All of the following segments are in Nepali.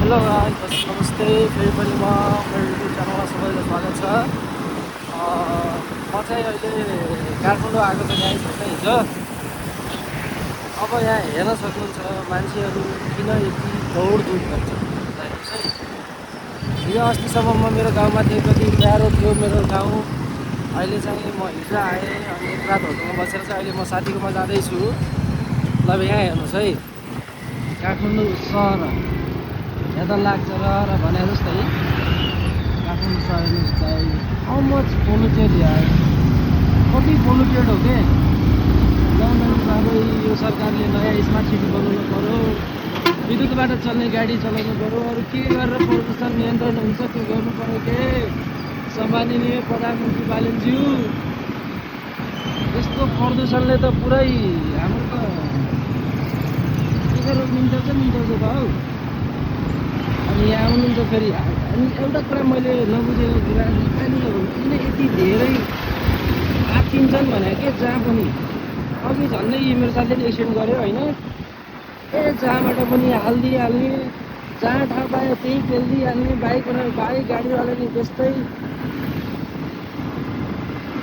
हेलो गाइस, नमस्ते। फेरि पनि म मेरो युट्युब च्यानलमा सबैलाई स्वागत छ। म चाहिँ अहिले काठमाडौँ आएको छु यहाँ हिजो। अब यहाँ हेर्न सक्नुहुन्छ मान्छेहरू किन यति दौडधुप गर्छ भन्दाखेरि चाहिँ हिजो अस्तिसम्म म मेरो गाउँमा थिएँ, कति प्यारो थियो मेरो गाउँ। अहिले चाहिँ म हिजो आएँ अनि एक रात होटलमा बसेर चाहिँ अहिले म साथीकोमा जाँदैछु। ल यहाँ हेर्नुहोस् है, काठमाडौँ सहर यहाँ त लाग्छ र भने जस्तै काठमाडौँ सहर हेर्नुहोस् हाउ मच पोल्युटेड यार, कति पोल्युटेड हो के। गभर्मेन्टमा अब यो सरकारले नयाँ स्मार्ट सिटी बनाउनु पऱ्यो, विद्युतबाट चल्ने गाडी चलाउनु पऱ्यो, अरू के गरेर प्रदूषण नियन्त्रण हुन्छ त्यो गर्नु पऱ्यो के। सम्माननीय प्रधानमन्त्री बालनज्यू, यस्तो प्रदूषणले त पुरै हाम्रो त के गरेर निम्ताउँछ त हौ। अनि यहाँ आउनुहुन्छ फेरि। अनि एउटा कुरा मैले नबुझेको कुरा, नेपालीहरू किन यति धेरै आत्तिन्छन् भने के, जहाँ पनि अघि झन्डै मेरो साथीले एक्सिडेन्ट गर्यो होइन, जहाँबाट पनि हाल्ने, जहाँ ठाउँ पायो त्यही पेलिदिइहाल्ने, बाइक गाडीवालाले त्यस्तै।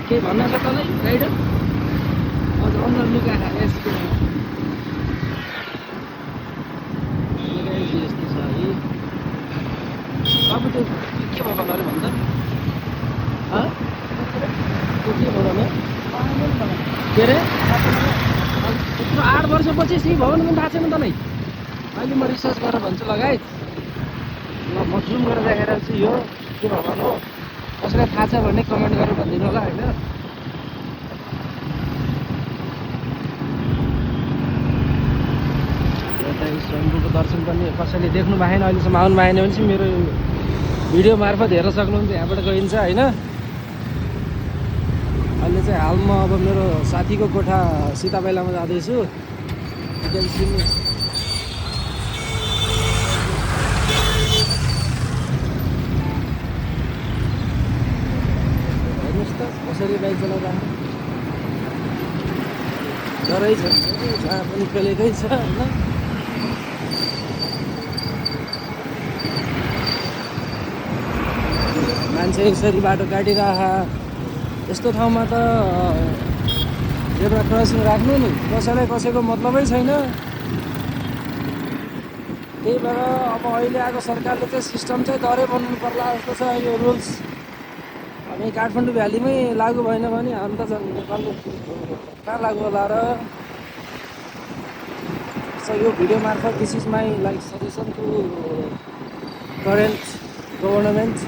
के भन्न छ तँलाई राइडर? अझ अनुहार लुगा खाएर यस्तो छ है। अब त्यो के भयो अरे भन्छ त्यो के भयो भने के अरे यत्रो 8 वर्षपछि सी भवन पनि थाहा छैन तँलाई? अहिले म रिसर्च गरेर भन्छु लगायत। ल म जुम गरेर राखेर चाहिँ यो के भवन हो, कसैलाई थाहा छ भने कमेन्ट गरेर भनिदिनु होला होइन। स्वयम्भूको दर्शन पनि कसैले देख्नु भएन, अहिलेसम्म आउनु भएन भने चाहिँ मेरो भिडियो मार्फत हेर्न सक्नुहुन्छ, यहाँबाट गइन्छ होइन। अहिले चाहिँ हाल म अब मेरो साथीको कोठा सीताबैलामा जाँदैछु। हेर्नुहोस् त कसरी बाइक चलाउँदा डरै छ, जहाँ पनि पेलेकै छ होइन। मान्छे यसरी बाटो काटिरह, यस्तो ठाउँमा त जेब्रा क्रसिङ राख्नु नि, कसैलाई कसैको मतलबै छैन। त्यही भएर अब अहिले आएको सरकारले चाहिँ सिस्टम चाहिँ डरै बनाउनु पर्ला जस्तो छ यो रुल्स। अनि काठमाडौँ भ्यालीमै लागु भएन भने हामी त झन् नेपालको कहाँ लागु होला र। सो यो भिडियो मार्फत this is my like suggestion to current government.